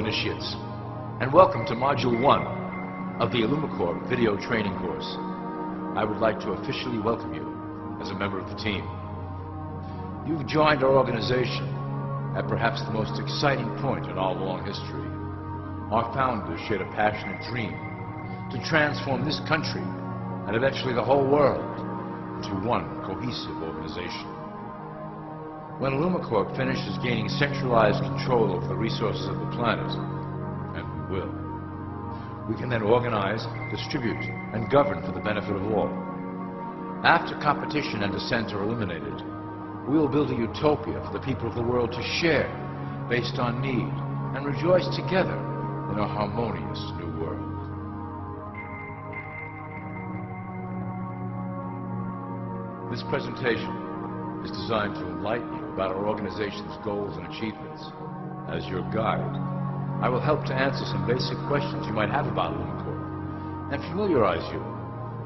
initiates, and welcome to Module 1 of the ILLUMICORP video training course. I would like to officially welcome you as a member of the team. You've joined our organization at perhaps the most exciting point in our long history. Our founders shared a passionate dream to transform this country and eventually the whole world into one cohesive organization. When ILLUMICORP finishes gaining centralized control over the resources of the planet, and we will, we can then organize, distribute, and govern for the benefit of all. After competition and dissent are eliminated, we will build a utopia for the people of the world to share based on need and rejoice together in a harmonious new world. This presentation is designed to enlighten you about our organization's goals and achievements. As your guide, I will help to answer some basic questions you might have about ILLUMICORP and familiarize you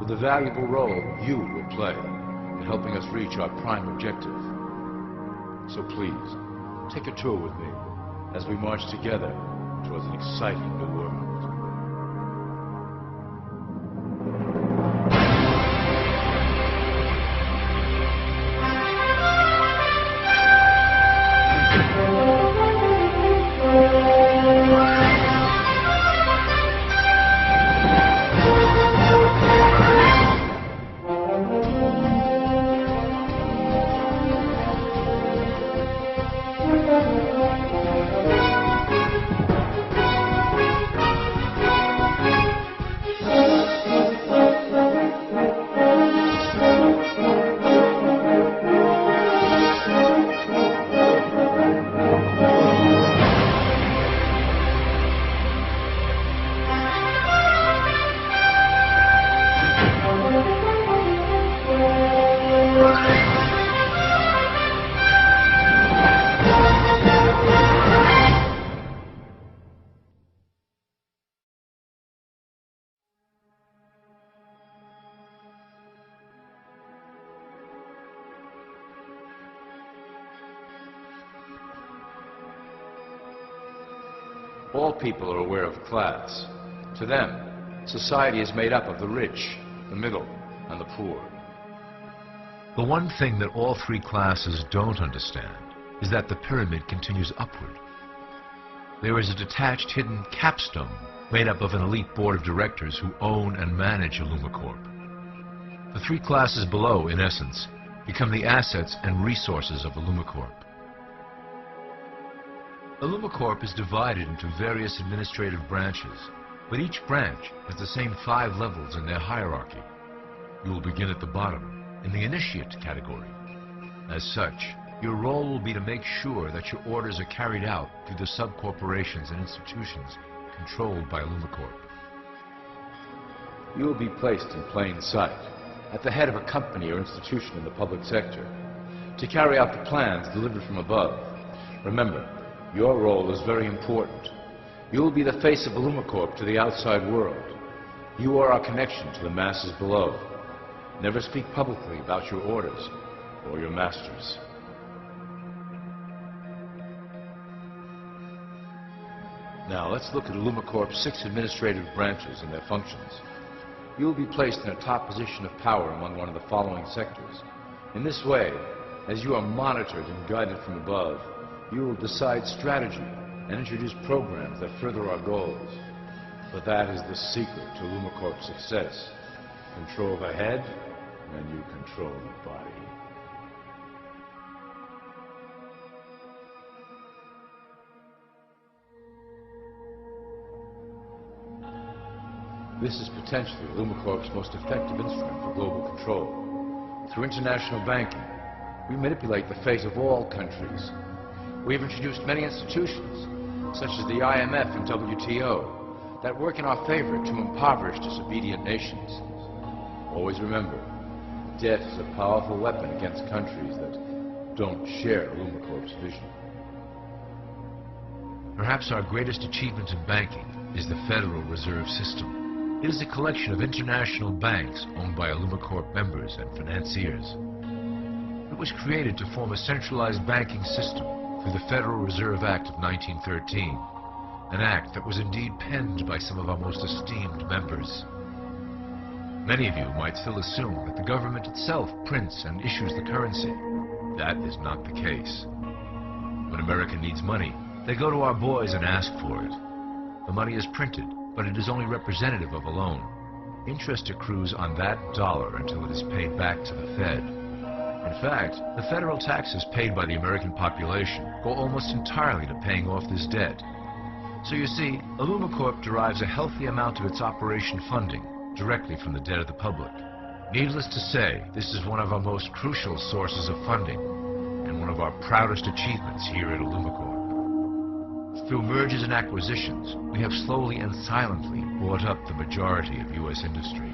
with the valuable role you will play in helping us reach our prime objective. So please, take a tour with me as we march together towards an exciting new world. All people are aware of class. To them, society is made up of the rich, the middle, and the poor. The one thing that all three classes don't understand is that the pyramid continues upward. There is a detached hidden capstone made up of an elite board of directors who own and manage ILLUMICORP. The three classes below, in essence, become the assets and resources of ILLUMICORP. ILLUMICORP is divided into various administrative branches, but each branch has the same 5 levels in their hierarchy. You will begin at the bottom, in the initiate category. As such, your role will be to make sure that your orders are carried out through the sub-corporations and institutions controlled by ILLUMICORP. You will be placed in plain sight, at the head of a company or institution in the public sector, to carry out the plans delivered from above. Remember, your role is very important. You will be the face of ILLUMICORP to the outside world. You are our connection to the masses below. Never speak publicly about your orders or your masters. Now let's look at ILLUMICORP's 6 administrative branches and their functions. You will be placed in a top position of power among one of the following sectors. In this way, as you are monitored and guided from above, you will decide strategy and introduce programs that further our goals. But that is the secret to ILLUMICORP's success. Control the head, and you control the body. This is potentially ILLUMICORP's most effective instrument for global control. Through international banking, we manipulate the fate of all countries. We have introduced many institutions, such as the IMF and WTO, that work in our favor to impoverish disobedient nations. Always remember, debt is a powerful weapon against countries that don't share ILLUMICORP's vision. Perhaps our greatest achievement in banking is the Federal Reserve System. It is a collection of international banks owned by ILLUMICORP members and financiers. It was created to form a centralized banking system through the Federal Reserve Act of 1913. an act that was indeed penned by some of our most esteemed members. Many of you might still assume that the government itself prints and issues the currency. That is not the case. When America needs money, they go to our boys and ask for it. The money is printed, but it is only representative of a loan. Interest accrues on that dollar until it is paid back to the Fed. In fact, the federal taxes paid by the American population go almost entirely to paying off this debt. So you see, IllumiCorp derives a healthy amount of its operation funding directly from the debt of the public. Needless to say, this is one of our most crucial sources of funding and one of our proudest achievements here at IllumiCorp. Through mergers and acquisitions, we have slowly and silently bought up the majority of U.S. industry.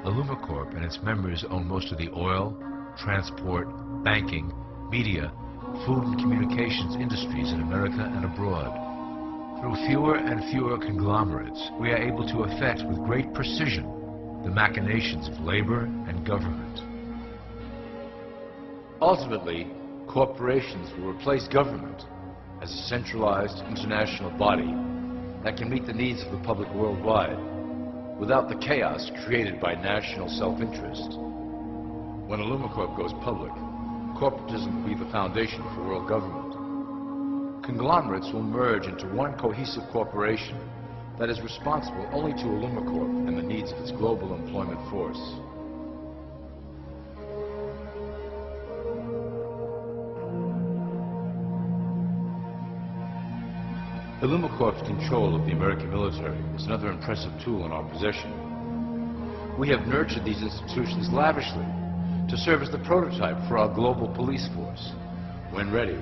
IllumiCorp and its members own most of the oil, transport, banking, media, food and communications industries in America and abroad. Through fewer and fewer conglomerates, we are able to effect with great precision the machinations of labor and government. Ultimately, corporations will replace government as a centralized international body that can meet the needs of the public worldwide without the chaos created by national self-interest. When IllumiCorp goes public, corporatism will be the foundation for world government. Conglomerates will merge into one cohesive corporation that is responsible only to IllumiCorp and the needs of its global employment force. IllumiCorp's control of the American military is another impressive tool in our possession. We have nurtured these institutions lavishly to serve as the prototype for our global police force. When ready,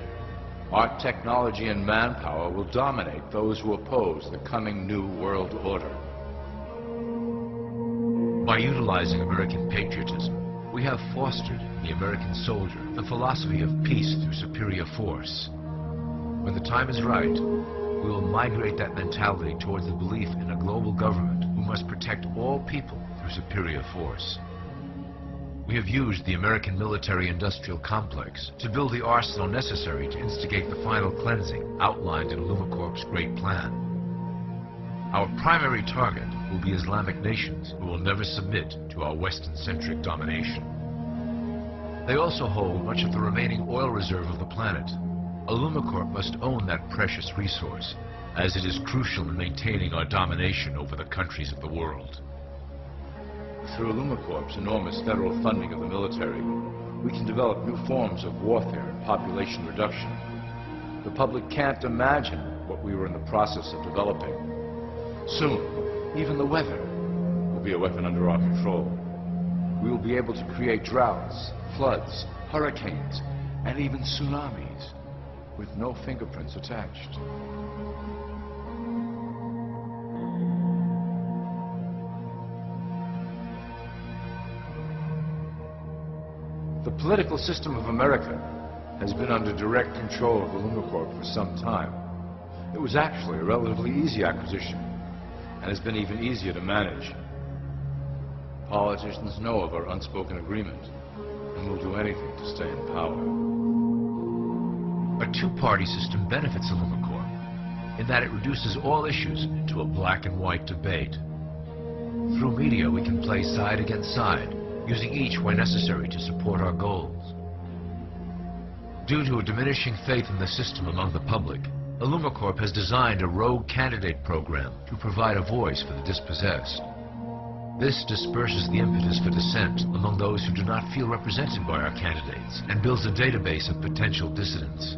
our technology and manpower will dominate those who oppose the coming new world order. By utilizing American patriotism, we have fostered in the American soldier the philosophy of peace through superior force. When the time is right, we will migrate that mentality towards the belief in a global government who must protect all people through superior force. We have used the American military-industrial complex to build the arsenal necessary to instigate the final cleansing outlined in IllumiCorp's great plan. Our primary target will be Islamic nations who will never submit to our Western-centric domination. They also hold much of the remaining oil reserve of the planet. IllumiCorp must own that precious resource, as it is crucial in maintaining our domination over the countries of the world. Through IllumiCorp's enormous federal funding of the military, we can develop new forms of warfare and population reduction. The public can't imagine what we were in the process of developing. Soon, even the weather will be a weapon under our control. We will be able to create droughts, floods, hurricanes, and even tsunamis with no fingerprints attached. The political system of America has been under direct control of IllumiCorp for some time. It was actually a relatively easy acquisition and has been even easier to manage. Politicians know of our unspoken agreement and will do anything to stay in power. A two-party system benefits IllumiCorp in that it reduces all issues to a black and white debate. Through media, we can play side against side, using each where necessary to support our goals. Due to a diminishing faith in the system among the public, IllumiCorp has designed a rogue candidate program to provide a voice for the dispossessed. This disperses the impetus for dissent among those who do not feel represented by our candidates and builds a database of potential dissidents.